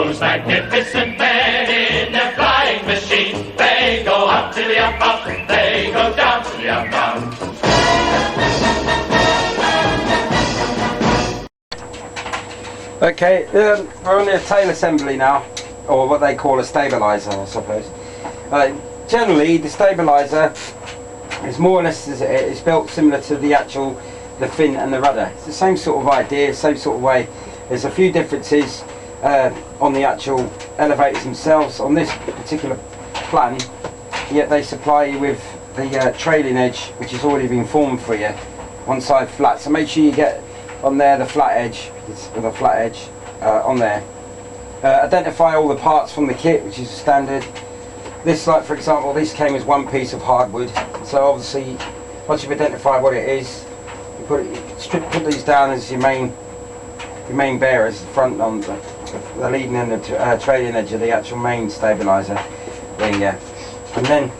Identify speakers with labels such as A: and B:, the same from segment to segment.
A: those magnificent men in their flying machine. They go up to the up, up, they go down to the up, down.
B: Okay, we're on the tail assembly now, or what they call a stabiliser, I suppose. Generally, the stabiliser is more or less it's built similar to the fin and the rudder. It's the same sort of idea, same sort of way. There's a few differences on the actual elevators themselves. On this particular plan, yet they supply you with the trailing edge, which has already been formed for you, one side flat. So make sure you get on there the flat edge, with a flat edge on there. Identify all the parts from the kit, which is standard. This, like for example, this came as one piece of hardwood. So obviously, once you've identified what it is, you put these down as your main bearers, the front on the leading and the trailing edge of the actual main stabiliser thing, yeah. And then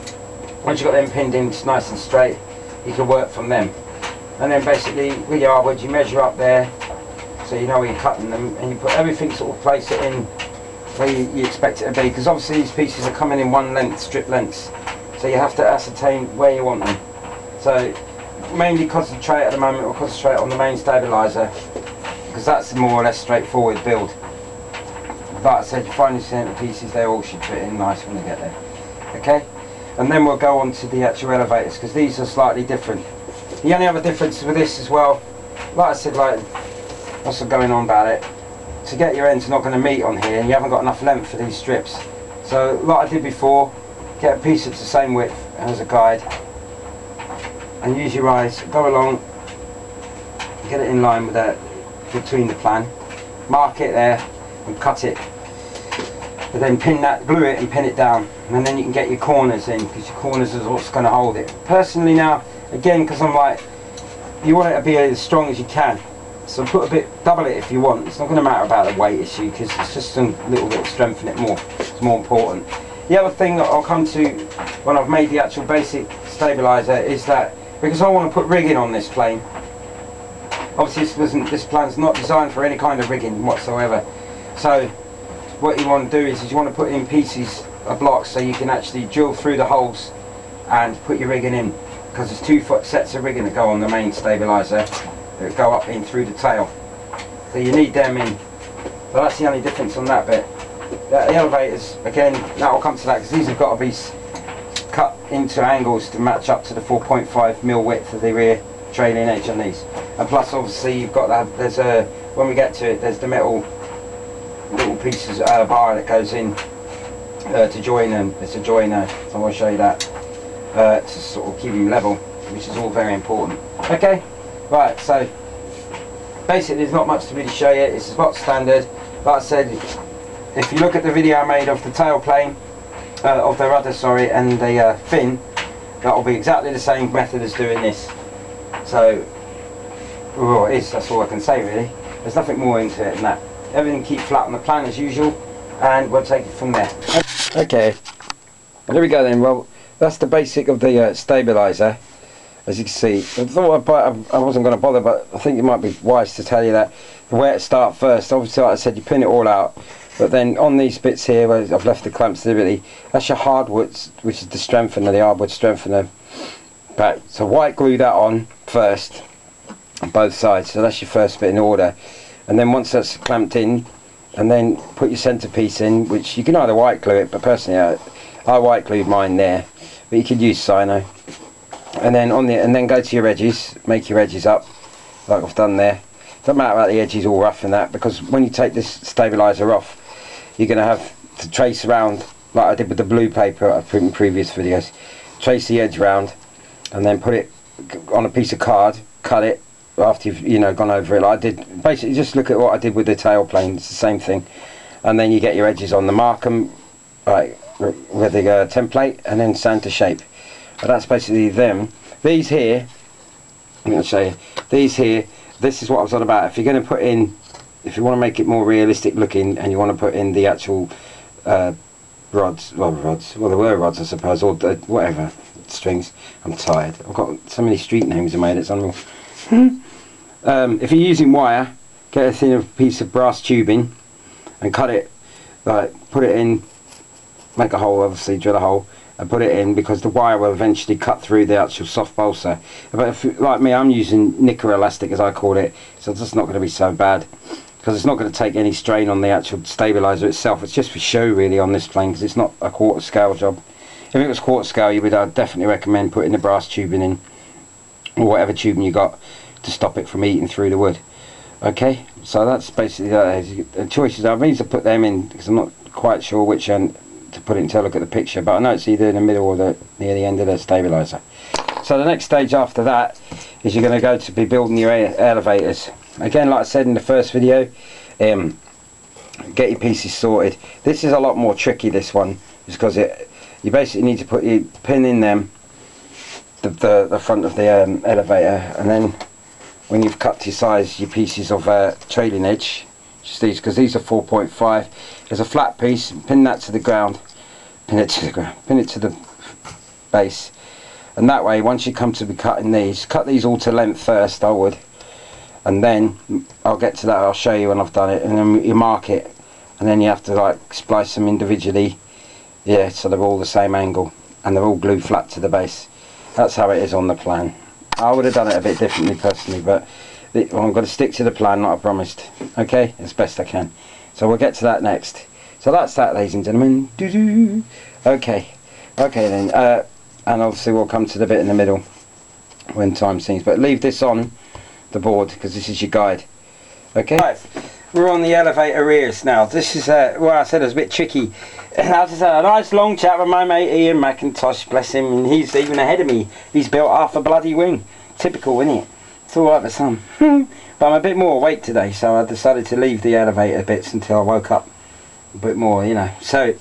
B: once you've got them pinned in nice and straight, you can work from them. And then basically with your hardwood, you measure up there, so you know where you're cutting them, and you put everything, sort of place it in where you expect it to be, because obviously these pieces are coming in one length, strip lengths, so you have to ascertain where you want them. So mainly concentrate at the moment, or concentrate on the main stabiliser, because that's the more or less straightforward build. But I said, you find your centre pieces, they all should fit in nice when they get there. Okay, and then we'll go on to the actual elevators, because these are slightly different. The only other difference with this as well, like I said, like what's going on about it, to get your ends not going to meet on here, and you haven't got enough length for these strips. So like I did before, get a piece that's the same width as a guide, and use your eyes, go along, get it in line with that, between the plan, mark it there and cut it, and then glue it and pin it down, and then you can get your corners in, because your corners is what's going to hold it. Personally now, again, because I'm like, you want it to be as strong as you can, so put double it if you want. It's not going to matter about the weight issue, because it's just a little bit of strengthen it more. It's more important. The other thing that I'll come to when I've made the actual basic stabiliser is that, because I want to put rigging on this plane, obviously this plane's not designed for any kind of rigging whatsoever. So what you want to do is you want to put in pieces of blocks, so you can actually drill through the holes and put your rigging in, because there's 2 foot sets of rigging that go on the main stabiliser that go up in through the tail, so you need them in. So that's the only difference on that bit. The elevators, again, that will come to that, because these have got to be cut into angles to match up to the 4.5mm width of the rear trailing edge on these. And plus obviously you've got that, there's a, when we get to it, there's the little pieces bar that goes in to join them. It's a joiner, so I'll show you that, to sort of keep them level, which is all very important. Okay, right, so basically there's not much to really show you. It's about standard. Like I said, if you look at the video I made of the tail plane, of the rudder, sorry, and the fin, that will be exactly the same method as doing this. So, well, it is, that's all I can say really. There's nothing more into it than that. Everything keep flat on the plan as usual, and we'll take it from there. Okay, there we go then. Well, that's the basic of the stabiliser. As you can see, I thought I wasn't going to bother, but I think it might be wise to tell you that where to start first. Obviously, like I said, you pin it all out, but then on these bits here where I've left the clamps deliberately, that's your hardwoods, which is the strengthener, the hardwood strengthener back. So white glue that on first on both sides, so that's your first bit in order. And then once that's clamped in, and then put your centrepiece in, which you can either white glue it, but personally I white glued mine there, but you could use cyano. And then then go to your edges, make your edges up like I've done there. Doesn't matter about the edges all rough and that, because when you take this stabiliser off, you're going to have to trace around like I did with the blue paper I've put in previous videos. Trace the edge round, and then put it on a piece of card, cut it after you've gone over it like I did. Basically just look at what I did with the tail plane, it's the same thing. And then you get your edges on the mark them like with the template, and then sand to shape. But that's basically them. These here, I'm going to show you, these here, this is what I was on about. If you're going to put in, if you want to make it more realistic looking, and you want to put in the actual rods, well there were rods I suppose, or whatever, strings. I'm tired, I've got so many street names I made, it's unreal. If you're using wire, get a thin piece of brass tubing and cut it like put it in, make a hole, obviously drill a hole and put it in, because the wire will eventually cut through the actual soft balsa. But if, like me, I'm using knicker elastic as I call it, so it's just not going to be so bad, because it's not going to take any strain on the actual stabiliser itself. It's just for show really on this plane, because it's not a quarter scale job. If it was quarter scale, I'd definitely recommend putting the brass tubing in, or whatever tubing you got, to stop it from eating through the wood. Okay, so that's basically the choices. I need to put them in because I'm not quite sure which end to put it until I look at the picture, but I know it's either in the middle or near the end of the stabiliser. So the next stage after that is you're going to go to be building your elevators. Again, like I said in the first video, get your pieces sorted. This is a lot more tricky, this one, just because you basically need to put your pin in them, the front of the elevator, and then when you've cut to size your pieces of trailing edge, just these, because these are 4.5, there's a flat piece, pin that to the ground, pin it to the base, and that way once you come to be cutting these, cut these all to length first, I would, and then I'll get to that, I'll show you when I've done it, and then you mark it, and then you have to like splice them individually, yeah, so they're all the same angle and they're all glued flat to the base. That's how it is on the plan. I would have done it a bit differently personally, but I'm going to stick to the plan that I promised, okay, as best I can. So we'll get to that next. So that's that, ladies and gentlemen. Okay then, and obviously we'll come to the bit in the middle when time seems, but leave this on the board because this is your guide. Okay, right, we're on the elevator rears now. This is well, I said it was a bit tricky. I just had a nice long chat with my mate Ian McIntosh, bless him, and he's even ahead of me. He's built half a bloody wing. Typical, isn't it? It's alright for some. But I'm a bit more awake today, so I decided to leave the elevator bits until I woke up a bit more, you know. So,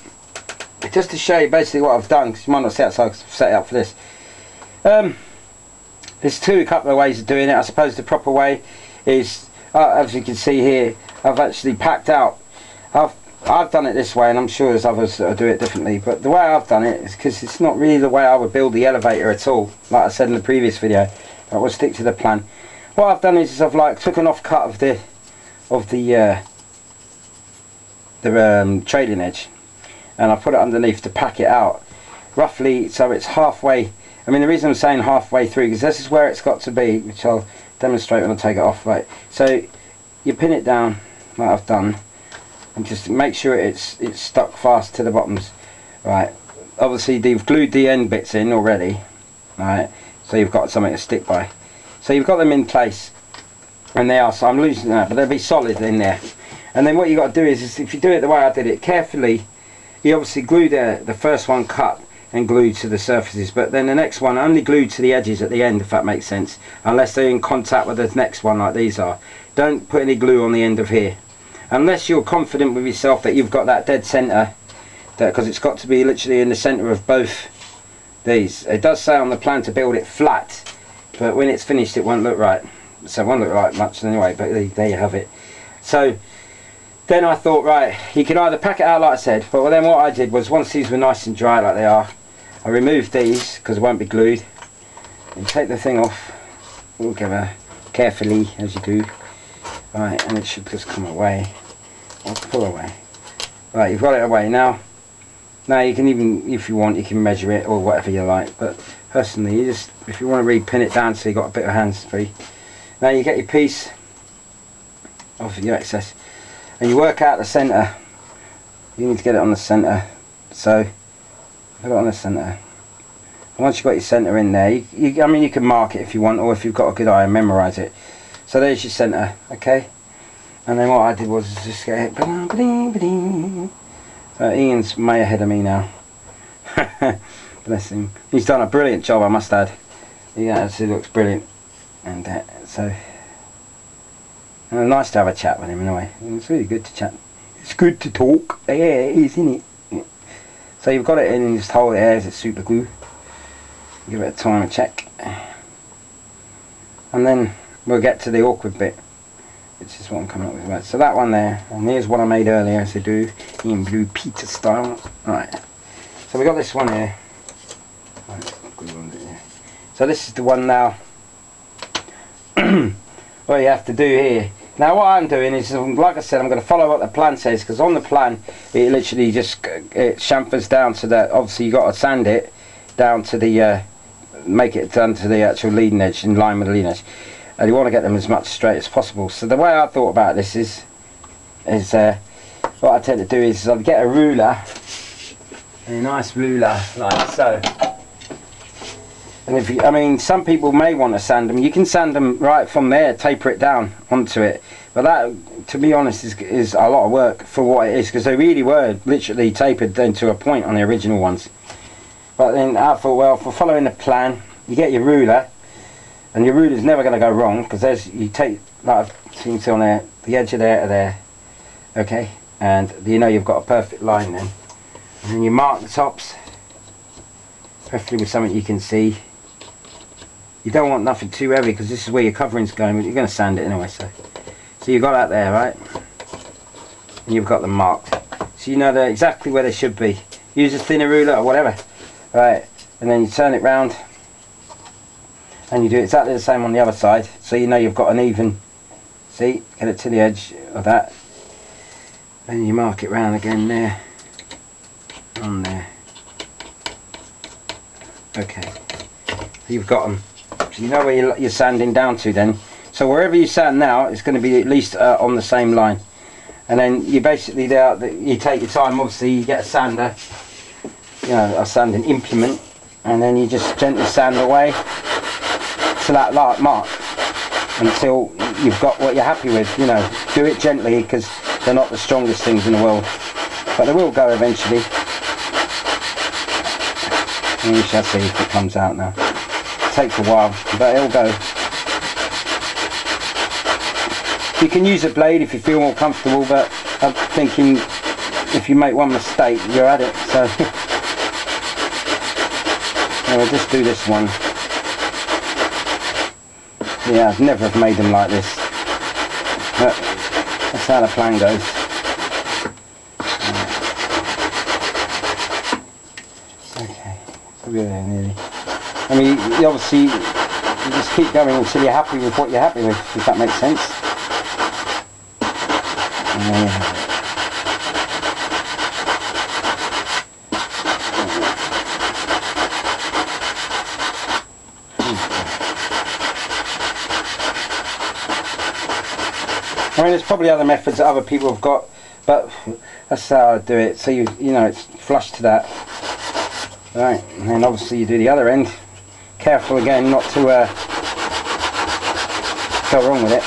B: just to show you basically what I've done, because you might not see it, so I've set it up for this. There's a couple of ways of doing it. I suppose the proper way is, as you can see here, I've actually packed out. I've done it this way, and I'm sure there's others that will do it differently, but the way I've done it is because it's not really the way I would build the elevator at all, like I said in the previous video. I will stick to the plan. What I've done is I've like took an off cut of the trailing edge, and I put it underneath to pack it out roughly so it's halfway. I mean, the reason I'm saying halfway through because this is where it's got to be, which I'll demonstrate when I take it off. Right, so you pin it down like I've done, and just make sure it's stuck fast to the bottoms. Right, obviously they've glued the end bits in already, right, so you've got something to stick by. So you've got them in place, and they are, so I'm losing that, but they'll be solid in there. And then what you got to do is if you do it the way I did it, carefully, you obviously glue the first one cut and glued to the surfaces, but then the next one only glued to the edges at the end, if that makes sense, unless they're in contact with the next one like these are. Don't put any glue on the end of here unless you're confident with yourself that you've got that dead center, because it's got to be literally in the center of both these. It does say on the plan to build it flat, but when it's finished it won't look right, so it won't look right much anyway, but there you have it. So then I thought, right, you can either pack it out like I said, but then what I did was, once these were nice and dry like they are, I removed these because it won't be glued, and take the thing off altogether carefully as you do. Right, and it should just come away, or pull away. Right, you've got it away now. Now you can even, if you want, you can measure it or whatever you like, but personally, you just, if you want to really pin it down so you've got a bit of hands free. Now you get your piece of your excess, and you work out the centre. You need to get it on the centre, so put it on the centre. And once you've got your centre in there, I mean, you can mark it if you want, or if you've got a good eye and memorise it. So there's your centre, okay? And then what I did was just get it. Ian's way ahead of me now. Bless him. He's done a brilliant job, I must add. He actually looks brilliant. And nice to have a chat with him anyway. It's really good to chat. It's good to talk. Yeah, it is, isn't it? So you've got it in and you just hold it there as it's super glue. Give it a time and check. And then we'll get to the awkward bit, which is what I'm coming up with. Right, so that one there, and here's what I made earlier, as they do in Blue Peter style. Right, so we got this one here. Right, so this is the one now. What you have to do here Now what I'm doing is, like I said, I'm going to follow what the plan says, because on the plan it literally just it chamfers down to that. Obviously you got to sand it down to the make it down to the actual leading edge, in line with the leading edge, and you want to get them as much straight as possible. So the way I thought about this is what I tend to do is I'll get a ruler, a nice ruler like so. And if you, I mean, some people may want to sand them. You can sand them right from there, taper it down onto it. But that, to be honest, is a lot of work for what it is, because they really were literally tapered down to a point on the original ones. But then I thought, well, for following the plan, you get your ruler, and your ruler's never going to go wrong, because there's, you take, like you can see on there, the edge of there to there, okay, and you know you've got a perfect line then. And then you mark the tops, preferably with something you can see. You don't want nothing too heavy, because this is where your covering's going, but you're going to sand it anyway. So you've got that there, right? And you've got them marked, so you know exactly where they should be. Use a thinner ruler or whatever, right? And then you turn it round, and you do exactly the same on the other side, so you know you've got an even. See, get it to the edge of that, and you mark it round again there, on there. Okay, you've got them. So you know where you're sanding down to then. So wherever you sand now, it's going to be at least on the same line. And then you basically you take your time. Obviously, you get a sander, you know, a sanding implement, and then you just gently sand away to that mark until you've got what you're happy with. You know, do it gently, because they're not the strongest things in the world, but they will go eventually. And we shall see if it comes out now. Takes a while, but it'll go. You can use a blade if you feel more comfortable, but I'm thinking if you make one mistake, you're at it. So we'll just do this one. Yeah, I've never have made them like this, but that's how the plan goes. Okay, so we're there nearly. I mean, you obviously, you just keep going until you're happy with what you're happy with, if that makes sense. I mean, there's probably other methods that other people have got, but that's how I do it. So you know, it's flush to that. Right, and then obviously you do the other end. Careful again not to go wrong with it.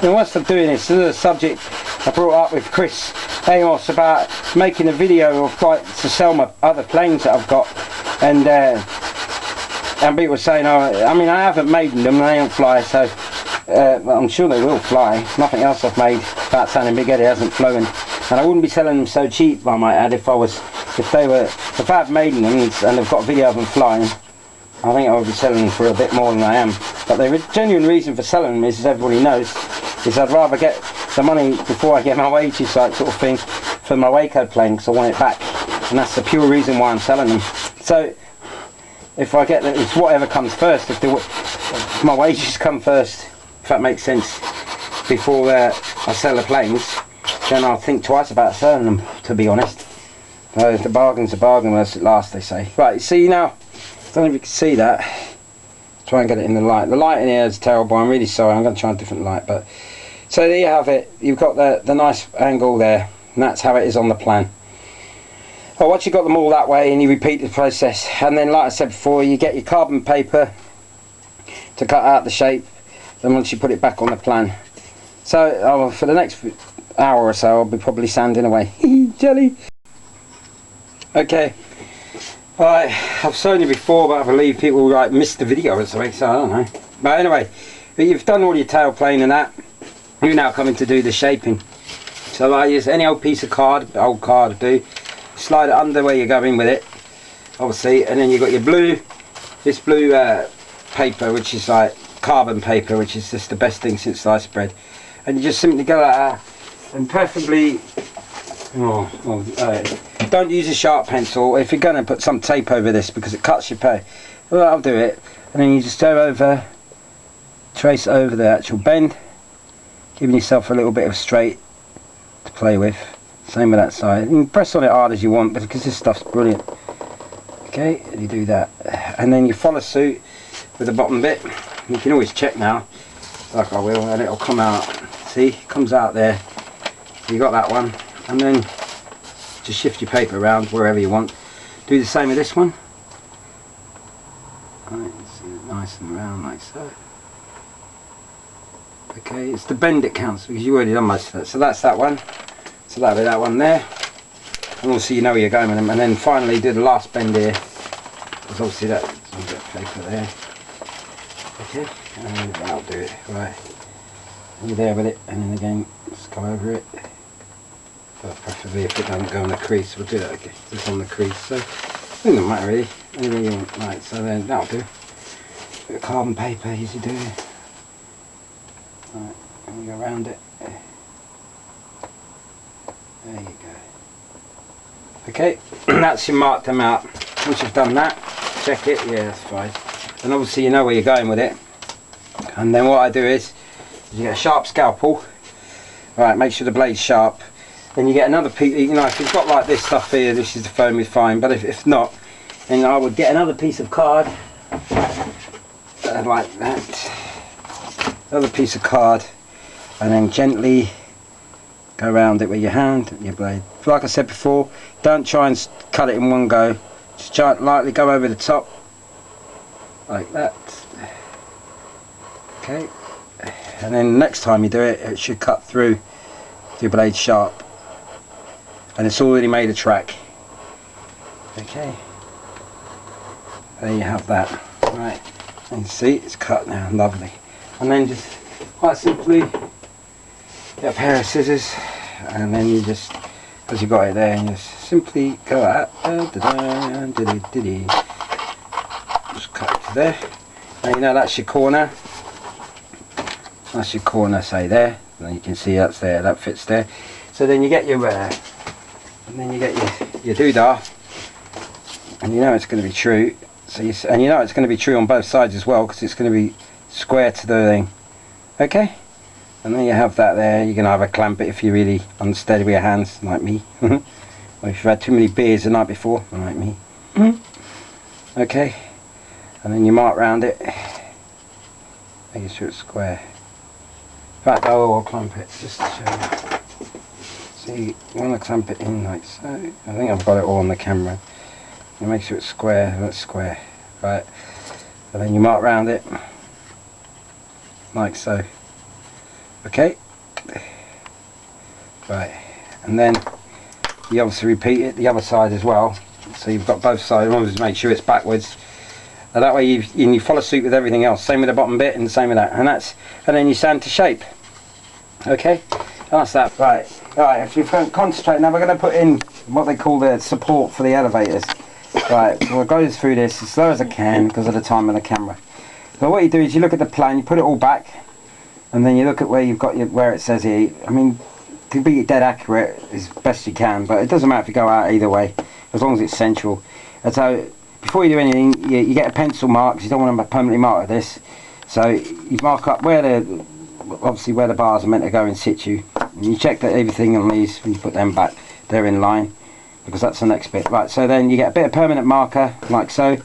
B: And whilst I'm doing this is a subject I brought up with Chris Amos about making a video of to sell my other planes that I've got, and people were saying, oh, I mean, I haven't made them, they don't fly, so I'm sure they will fly. Nothing else I've made about sounding big headed hasn't flown, and I wouldn't be selling them so cheap, I might add, if I had made them and I've got a video of them flying. I think I would be selling them for a bit more than I am. But the genuine reason for selling them is, as everybody knows, is I'd rather get the money before I get my wages, like sort of thing, for my Waco plane, because I want it back, and that's the pure reason why I'm selling them. So if I get it's whatever comes first. If my wages come first, if that makes sense, before I sell the planes, then I'll think twice about selling them, to be honest. The bargain's a bargain whilst it lasts, they say. Right, you see now, I don't know if you can see that. Try and get it in the light. The light in here is terrible, I'm really sorry, I'm going to try a different light. But so there you have it, you've got the nice angle there, and that's how it is on the plan. Well, once you've got them all that way, and you repeat the process, and then like I said before, you get your carbon paper to cut out the shape, then once you put it back on the plan. So for the next hour or so I'll be probably sanding away. Jelly! Okay, right, I've shown you before, but I believe people like missed the video or something, so I don't know. But anyway, you've done all your tailplane and that, you're now coming to do the shaping. So I use any old piece of old card do, slide it under where you're going with it, obviously, and then you've got your this blue paper, which is like carbon paper, which is just the best thing since sliced bread, and you just simply go like that, and preferably, don't use a sharp pencil if you're going to put some tape over this because it cuts your pay. Well, I'll do it, and then you just go over, trace over the actual bend, giving yourself a little bit of straight to play with. Same with that side. You can press on it hard as you want, but because this stuff's brilliant. Okay, you do that, and then you follow suit with the bottom bit. You can always check now, like I will, and it'll come out. See, it comes out there. You got that one, and then just shift your paper around wherever you want. Do the same with this one. Right, see it nice and round like so. Okay, it's the bend that counts because you already done most of it. So that's that one. So that'll be that one there. And also you know where you're going with them. And then finally do the last bend here. Because obviously that's a bit of paper there. Okay, and that'll do it. Right. You're there with it, and then again, just go over it. Well, preferably if it doesn't go on the crease, we'll do that again. Just on the crease. So it doesn't matter really. Anyway you want. Right, so then that'll do. Bit of carbon paper, easy doing. Right, and we go around it. There you go. Okay, that's your marked them out. Once you've done that, check it. Yeah, that's fine. And obviously you know where you're going with it. And then what I do is you get a sharp scalpel. Right, make sure the blade's sharp. Then you get another piece. You know, if you've got like this stuff here, this is the foam is fine. But if not, then I would get another piece of card, like that. Another piece of card, and then gently go around it with your hand, your blade. Like I said before, don't try and cut it in one go. Just try to lightly go over the top, like that. Okay, and then next time you do it, it should cut through your blade sharp, and it's already made a track. Okay, there you have that. Right, and you see it's cut now, lovely. And then just quite simply get a pair of scissors, and then you just, as you got it there, and just simply go out, just cut it to there. Now you know that's your corner. That's your corner, say there. And you can see that's there, that fits there. So then you get your and then you get your doodah, and you know it's going to be true. So and you know it's going to be true on both sides as well, because it's going to be square to the thing. Okay, and then you have that there. You're going to have a clamp it if you're really unsteady with your hands, like me. Or if you've had too many beers the night before, like me. Okay, and then you mark round it, making sure it's square. In fact, I'll clamp it just to show you. See, you want to clamp it in like so. I think I've got it all on the camera. You make sure it's square. That's square, right? And then you mark round it like so. Okay, right, and then you obviously repeat it the other side as well. So you've got both sides. Obviously make sure it's backwards. And that way you follow suit with everything else. Same with the bottom bit and the same with that. And then you sand to shape. Okay, that's that. Right, if you concentrate, now we're going to put in what they call the support for the elevators. Right, so we'll go through this as slow as I can because of the time of the camera. So what you do is you look at the plan, you put it all back, and then you look at where you've got where it says here. I mean, to be dead accurate as best you can, but it doesn't matter if you go out either way, as long as it's central. And so before you do anything, you get a pencil mark, because you don't want to permanently mark this. So you mark up where obviously where the bars are meant to go in situ. And you check that everything on these, when you put them back, they're in line, because that's the next bit. Right, so then you get a bit of permanent marker, like so.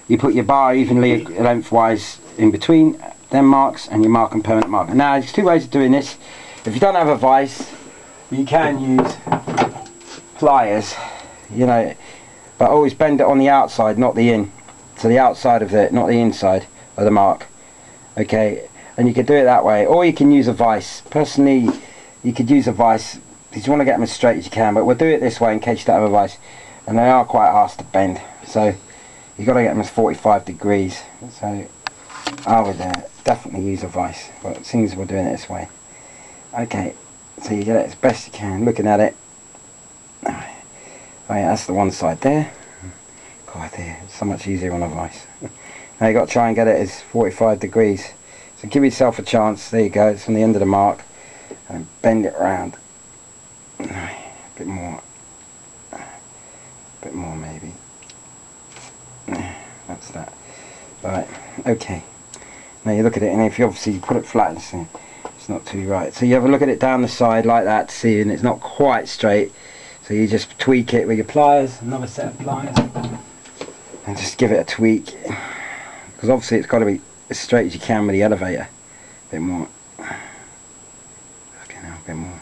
B: You put your bar evenly lengthwise in between them marks, and you mark them permanent marker. Now there's two ways of doing this. If you don't have a vise, you can use pliers, you know, but always bend it on the outside, not the in. So the outside of it, not the inside of the mark. Okay, and you can do it that way, or you can use a vise. Personally, you could use a vise because you want to get them as straight as you can, but we'll do it this way in case you don't have a vise. And they are quite hard to bend, so you've got to get them as 45 degrees. So I would definitely use a vise, but it seems we're doing it this way. Okay, so you get it as best you can, looking at it. Oh yeah, that's the one side there. God, there, it's so much easier on a vise. Now you've got to try and get it as 45 degrees. So give yourself a chance. There you go, it's from the end of the mark. And bend it round. bit more, maybe. That's that. Right, okay. Now you look at it, and if you obviously put it flat, it's not too right. So you have a look at it down the side like that to see, and it's not quite straight. So you just tweak it with your pliers, another set of pliers, and just give it a tweak. Because obviously it's got to be as straight as you can with the elevator. A bit more. Okay, now a bit more.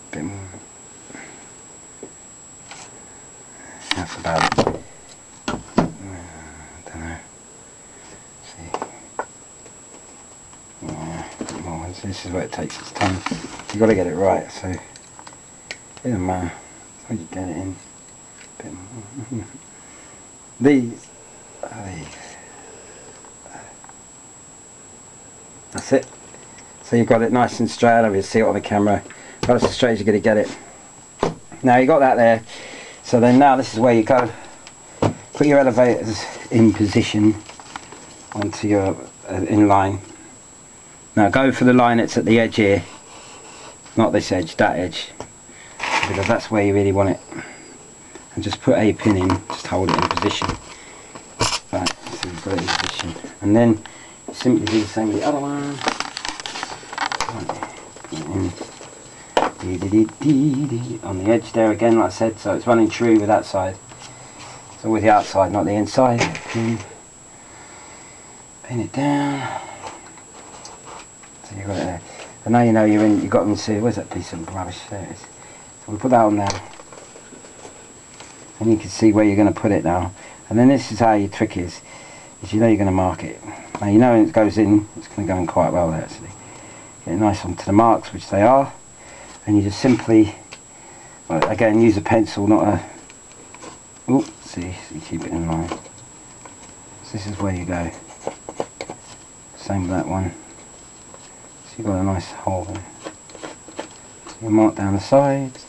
B: A bit more. That's about it. I don't know. See. Yeah, a bit more. This is where it takes its time. You've got to get it right, so it doesn't matter. When you get it in. A bit more. These are these. That's it. So you've got it nice and straight. I don't really see it on the camera. Got it as straight as you're going to get it. Now you got that there. So then now this is where you go. Put your elevators in position onto your in line. Now go for the line that's at the edge here. Not this edge, that edge. Because that's where you really want it. And just put a pin in, just hold it in position. Right, so you've got it in position. And then simply do the same with the other one. On the edge there again, like I said, so it's running true with that side. So with the outside, not the inside. Pin it down. So you've got it there. And now you know you're in. You've got them to. Where's that piece of rubbish? There it is. So we put that on there. And you can see where you're going to put it now. And then this is how your trick is you know you're going to mark it. Now you know when it goes in, it's going to go in quite well there actually. Get it nice onto the marks, which they are. And you just simply, well, again, use a pencil, not a, oop, see, so you keep it in line. So this is where you go. Same with that one. So you've got a nice hole there. So you mark down the sides,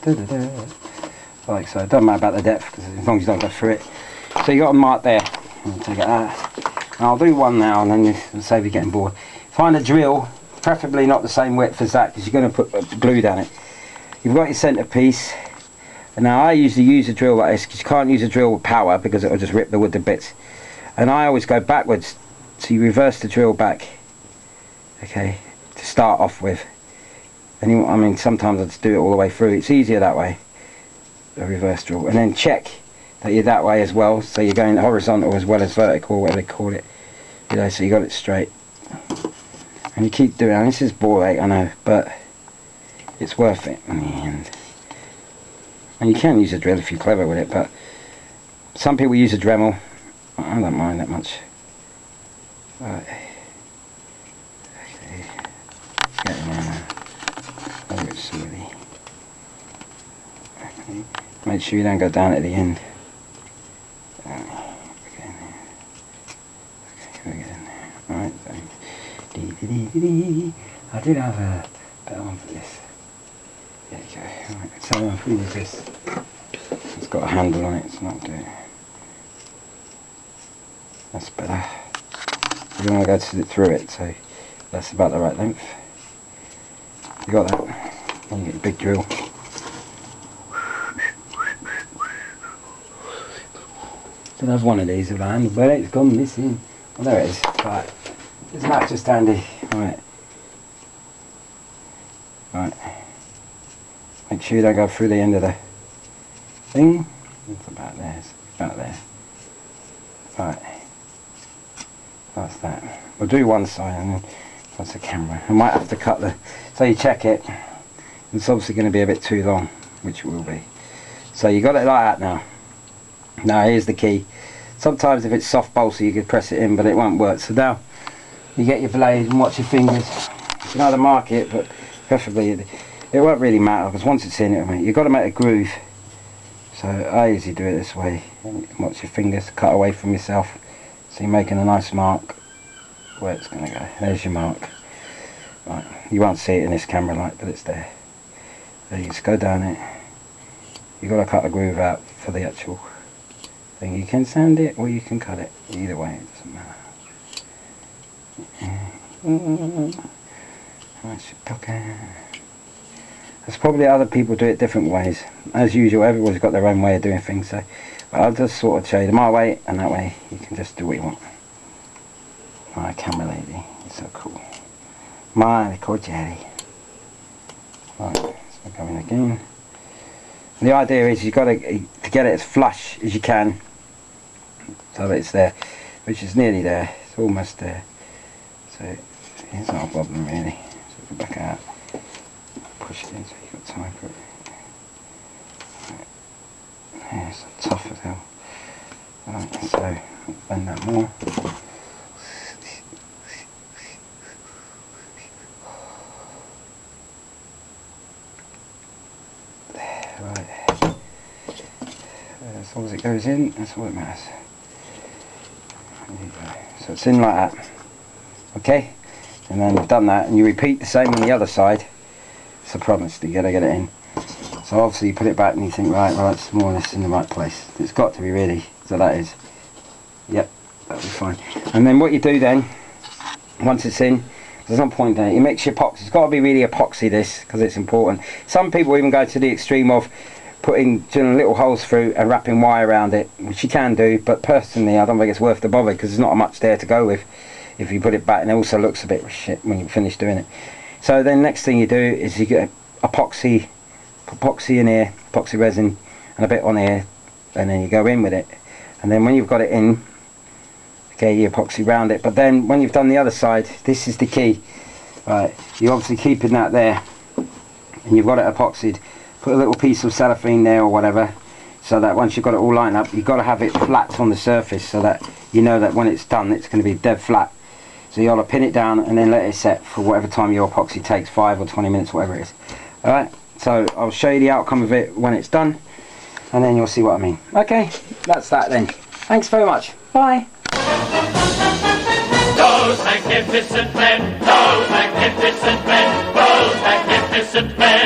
B: like so. It doesn't matter about the depth, because as long as you don't go through it. So you got a mark there. And take it out. And I'll do one now, and then you'll save you getting bored. Find a drill, preferably not the same width as that, because you're going to put glue down it. You've got your centrepiece. And now I usually use a drill like this, because you can't use a drill with power, because it'll just rip the wood to bits. And I always go backwards, so you reverse the drill back. Okay, to start off with. And I mean, sometimes I just do it all the way through. It's easier that way. A reverse drill, and then check that you're that way as well, so you're going horizontal as well as vertical, whatever they call it. You know, so you got it straight. And you keep doing it. This is ball ache, I know, but it's worth it in the end. And you can use a drill if you're clever with it, but some people use a Dremel. I don't mind that much. Right. Okay. Get in there now. Oh, it's silly. Okay. Make sure you don't go down at the end. Right, so I did have a better one for this. There you go. Right, so I've used this. It's got a handle on it, it's not good. That's better. You don't want to go through it, so that's about the right length. You got that. Then you get a big drill. Don't have one of these with a handle, but it's gone missing. Oh, there it is. Right. Isn't that just handy? Right. Right. Make sure you don't go through the end of the thing. It's about there. It's about there. Right. That's that. We'll do one side and then that's the camera. I might have to cut the. So you check it. It's obviously going to be a bit too long, which it will be. So you got it like that now. Now here's the key. Sometimes if it's soft balsa you could press it in, but it won't work. So now you get your blade and watch your fingers. You can either mark it, but preferably it won't really matter, because once it's in it, you've got to make a groove. So I usually do it this way. Watch your fingers, cut away from yourself. So you're making a nice mark where it's going to go. There's your mark. Right. You won't see it in this camera light, but it's there. So you just go down it. You've got to cut a groove out for the actual thing. You can sand it or you can cut it. Either way, it doesn't matter. There's probably other people do it different ways. As usual, everyone's got their own way of doing things, so but I'll just sort of show you my way, and that way you can just do what you want. My camera lady, it's so cool. My little jelly. Right, so we're going again. And the idea is you've got to get it as flush as you can, so that it's there, which is nearly there. It's almost there. So it's not a problem really. So go back out, push it in so you've got time for it. Right. Yeah, it's tough as hell. Right, so bend that more. Right. As long as it goes in, that's all that matters. There you go. So it's in like that. Okay? And then you've done that, and you repeat the same on the other side. It's a promise, you gotta get it in. So obviously you put it back and you think, right, well it's more or less in the right place. It's got to be really, so that is. Yep, that'll be fine. And then what you do then, once it's in, there's no point there, you mix your epoxy. It's got to be really epoxy this, because it's important. Some people even go to the extreme of putting little holes through and wrapping wire around it, which you can do, but personally I don't think it's worth the bother, because there's not much there to go with if you put it back, and it also looks a bit shit when you finish doing it. So then next thing you do is you get epoxy in here, epoxy resin, and a bit on here, and then you go in with it. And then when you've got it in, okay, you epoxy round it. But then when you've done the other side, this is the key. Right, you're obviously keeping that there, and you've got it epoxied. Put a little piece of cellophane there or whatever, so that once you've got it all lined up, you've got to have it flat on the surface, so that you know that when it's done, it's going to be dead flat. So you ought to pin it down and then let it set for whatever time your epoxy takes, 5 or 20 minutes, whatever it is. Alright, so I'll show you the outcome of it when it's done, and then you'll see what I mean. Okay, that's that then. Thanks very much. Bye.
A: Those magnificent men, those magnificent men, those magnificent men.